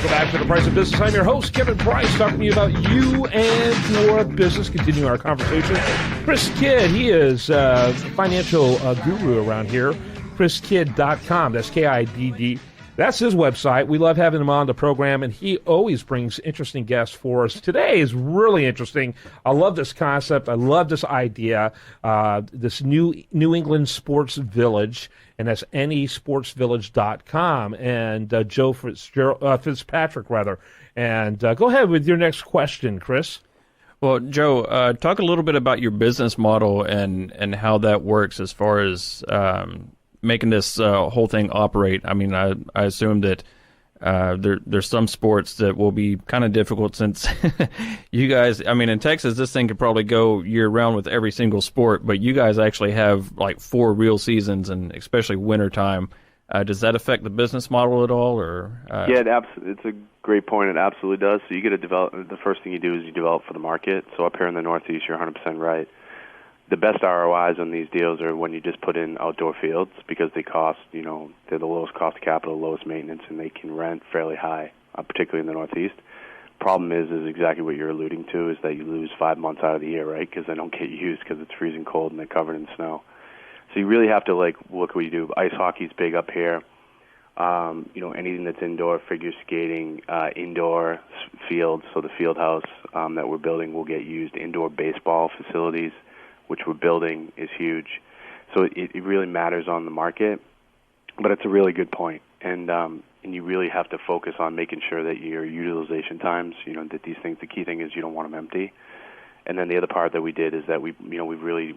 Welcome back to The Price of Business. I'm your host, Kevin Price, talking to you about you and your business. Continuing our conversation. Chris Kidd, he is a financial guru around here. chriskidd.com. That's Kidd. That's his website. We love having him on the program, and he always brings interesting guests for us. Today is really interesting. I love this concept. I love this idea, this New England Sports Village, and that's nesportsvillage.com, and Joe Fitzpatrick, rather. And go ahead with your next question, Chris. Well, Joe, talk a little bit about your business model and how that works as far as making this whole thing operate. I mean, I assume that there's some sports that will be kind of difficult since you guys, I mean, in Texas, this thing could probably go year round with every single sport, but you guys actually have like 4 real seasons, and especially wintertime. Does that affect the business model at all? Or Yeah, it's a great point. It absolutely does. So you get to develop. The first thing you do is you develop for the market. So up here in the Northeast, you're 100% right. The best ROIs on these deals are when you just put in outdoor fields, because they cost, they're the lowest cost of capital, lowest maintenance, and they can rent fairly high, particularly in the Northeast. Problem is exactly what you're alluding to, is that you lose 5 months out of the year, right? Because they don't get used because it's freezing cold and they're covered in snow. So you really have to look what you do. Ice hockey's big up here. Anything that's indoor, figure skating, indoor fields. So the field house that we're building will get used. Indoor baseball facilities, which we're building, is huge. So it really matters on the market, but it's a really good point. And you really have to focus on making sure that your utilization times, that these things, the key thing is you don't want them empty. And then the other part that we did is that we're really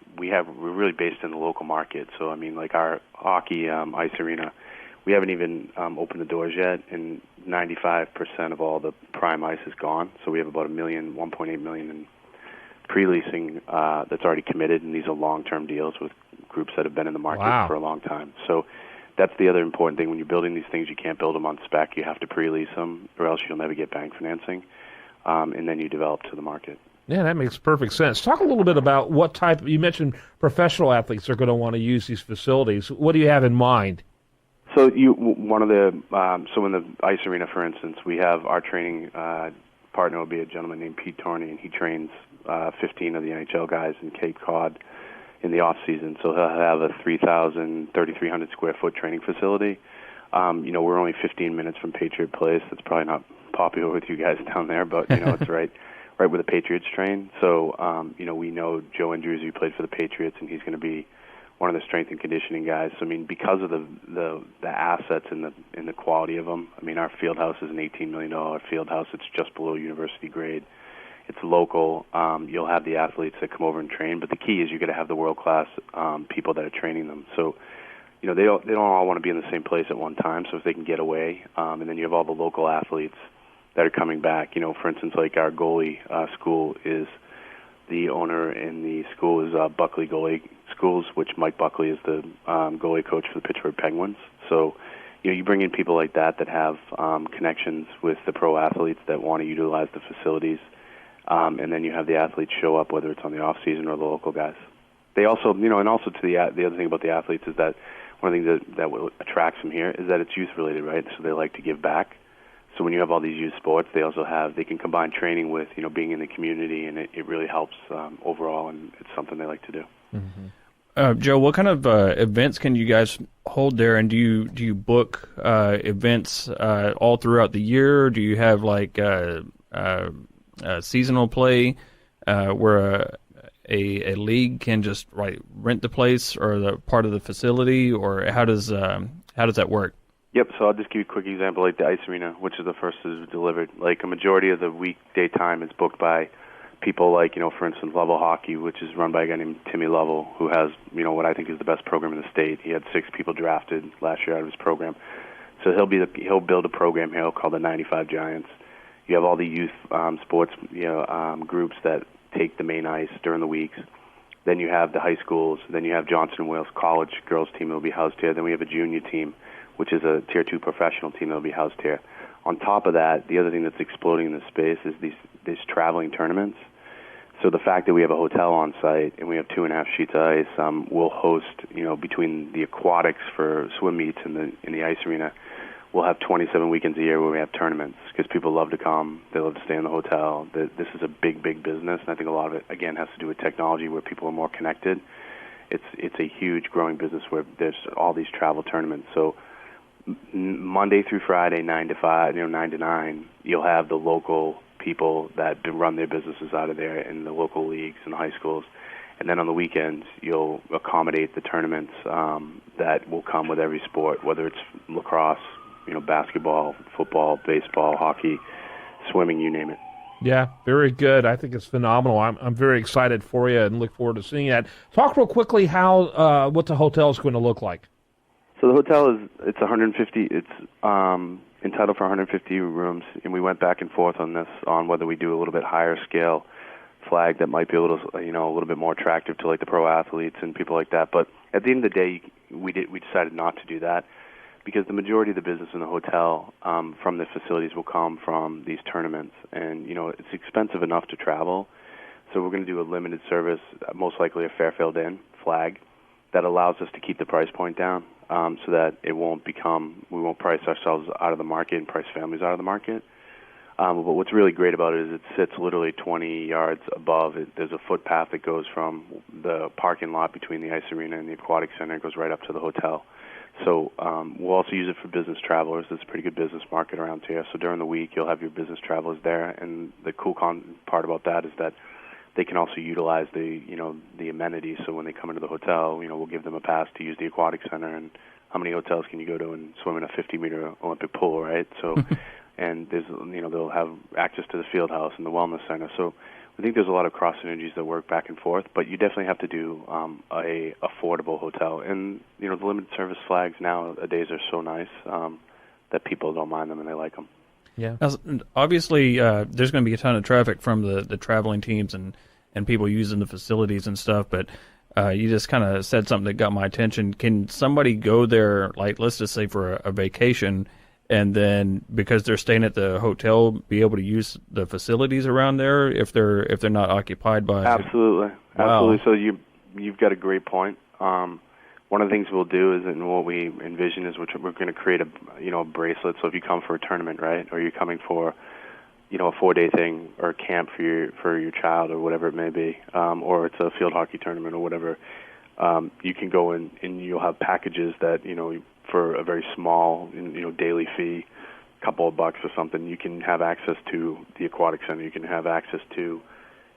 based in the local market. So I mean, like our hockey ice arena, we haven't even opened the doors yet, and 95% of all the prime ice is gone. So we have about 1.8 million in pre-leasing that's already committed, and these are long-term deals with groups that have been in the market for a long time. So that's the other important thing. When you're building these things, you can't build them on spec. You have to pre-lease them, or else you'll never get bank financing, and then you develop to the market. Yeah, that makes perfect sense. Talk a little bit about what type. You mentioned professional athletes are going to want to use these facilities. What do you have in mind? So in the ice arena, for instance, we have our training partner will be a gentleman named Pete Torney, and he trains 15 of the NHL guys in Cape Cod in the off season. So he'll have a 3,300 square foot training facility. We're only 15 minutes from Patriot Place. That's probably not popular with you guys down there, but it's right where the Patriots train. So we know Joe Andrews, who played for the Patriots, and he's going to be one of the strength and conditioning guys. So I mean, because of the assets and the quality of them, I mean, our field house is an $18 million field house. It's just below university grade. It's local. You'll have the athletes that come over and train, but the key is you're going to have the world-class people that are training them. So, they don't all want to be in the same place at one time. So if they can get away, and then you have all the local athletes that are coming back. For instance, like our goalie school is the owner, in the school is Buckley Goalie Schools, which Mike Buckley is the goalie coach for the Pittsburgh Penguins. So, you bring in people like that have connections with the pro athletes that want to utilize the facilities. And then you have the athletes show up, whether it's on the off season or the local guys. They also, and also to the other thing about the athletes is that one of the things that attracts them here is that it's youth related, right? So they like to give back. So when you have all these youth sports, they can combine training with, being in the community, and it really helps overall, and it's something they like to do. Mm-hmm. Joe, what kind of events can you guys hold there, and do you book events all throughout the year? Or do you have like seasonal play where a league can just rent the place or the part of the facility, or how does that work? Yep, so I'll just give you a quick example, like the ice arena, which is the first is delivered. Like a majority of the weekday time is booked by people like, for instance, Lovell Hockey, which is run by a guy named Timmy Lovell, who has, what I think is the best program in the state. He had 6 people drafted last year out of his program. So he'll build a program here called the 95 Giants. You have all the youth sports groups that take the main ice during the weeks. Then you have the high schools. Then you have Johnson & Wales College girls team that will be housed here. Then we have a junior team, which is a Tier 2 professional team that will be housed here. On top of that, the other thing that's exploding in this space is these traveling tournaments. So the fact that we have a hotel on site and we have 2.5 sheets of ice, we'll host, between the aquatics for swim meets in the ice arena, we'll have 27 weekends a year where we have tournaments because people love to come. They love to stay in the hotel. This is a big, big business, and I think a lot of it, again, has to do with technology where people are more connected. It's a huge growing business where there's all these travel tournaments. So Monday through Friday, 9 to 5, 9 to 9, you'll have the local people that run their businesses out of there in the local leagues and the high schools. And then on the weekends, you'll accommodate the tournaments that will come with every sport, whether it's lacrosse, basketball, football, baseball, hockey, swimming, you name it. Yeah, very good. I think it's phenomenal. I'm very excited for you and look forward to seeing that. Talk real quickly what the hotel is going to look like. So the hotel it's 150. It's entitled for 150 rooms, and we went back and forth on this on whether we do a little bit higher scale flag that might be a little bit more attractive to like the pro athletes and people like that. But at the end of the day, we decided not to do that because the majority of the business in the hotel from the facilities will come from these tournaments, and it's expensive enough to travel. So we're going to do a limited service, most likely a Fairfield Inn flag, that allows us to keep the price point down, so that we won't price ourselves out of the market and price families out of the market. But what's really great about it is it sits literally 20 yards above. There's a footpath that goes from the parking lot between the ice arena and the aquatic center. It goes right up to the hotel. So we'll also use it for business travelers. There's a pretty good business market around here. So during the week, you'll have your business travelers there. And the cool part about that is that they can also utilize the amenities. So when they come into the hotel, we'll give them a pass to use the aquatic center. And how many hotels can you go to and swim in a 50-meter Olympic pool, right? So, and there's they'll have access to the field house and the wellness center. So I think there's a lot of cross synergies that work back and forth. But you definitely have to do a affordable hotel. And the limited service flags nowadays are so nice that people don't mind them and they like them. Yeah. Now, obviously, there's going to be a ton of traffic from the traveling teams and people using the facilities and stuff, but you just kind of said something that got my attention. Can somebody go there, like let's just say for a vacation, and then because they're staying at the hotel, be able to use the facilities around there if they're not occupied by? Absolutely. Wow. Absolutely. So you've got a great point. One of the things we'll do is, and what we envision is, we're going to create a bracelet. So if you come for a tournament, right, or you're coming for, a 4-day thing or a camp for your child or whatever it may be, or it's a field hockey tournament or whatever, you can go in and you'll have packages that for a very small daily fee, a couple of bucks or something, you can have access to the aquatic center. You can have access to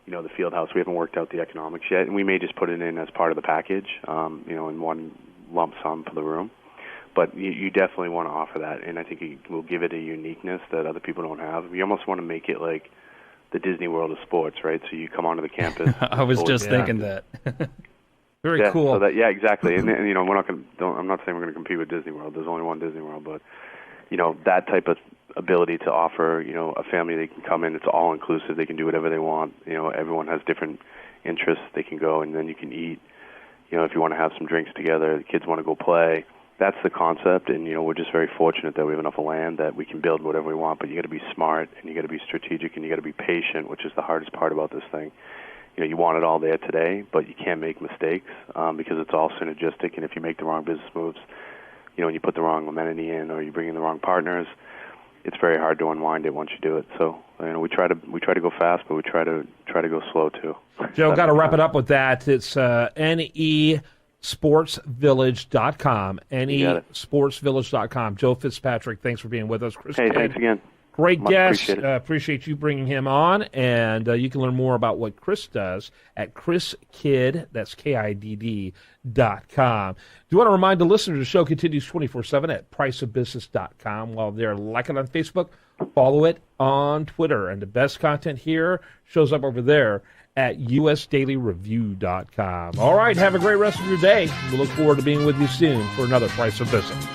the field house. We haven't worked out the economics yet, and we may just put it in as part of the package, in one lump sum for the room. But you definitely want to offer that, and I think it will give it a uniqueness that other people don't have. We almost want to make it like the Disney World of sports, right? So you come onto the campus. I was just thinking that. Very cool. So exactly. And we're not going to. I'm not saying we're going to compete with Disney World. There's only one Disney World, but that type of ability to offer, a family, they can come in, it's all inclusive, they can do whatever they want, everyone has different interests, they can go and then you can eat, if you want to have some drinks together, the kids want to go play. That's the concept, and we're just very fortunate that we have enough land that we can build whatever we want, but you got to be smart and you got to be strategic and you got to be patient, which is the hardest part about this thing. You want it all there today, but you can't make mistakes because it's all synergistic, and if you make the wrong business moves, and you put the wrong amenity in or you bring in the wrong partners, it's very hard to unwind it once you do it. So we try to go fast, but we try to go slow too. Joe, got to wrap it up with that. It's nesportsvillage.com. nesportsvillage.com. Joe Fitzpatrick, thanks for being with us. Chris Hey, Kidd, thanks again. great Much guest. appreciated. Appreciate you bringing him on, and you can learn more about what Chris does at chriskidd, that's KIDD.com. Do you want to remind the listeners the show continues 24/7 at priceofbusiness.com. While they're like it on Facebook, follow it on Twitter, and the best content here shows up over there at usdailyreview.com. All right, have a great rest of your day. We look forward to being with you soon for another Price of Business.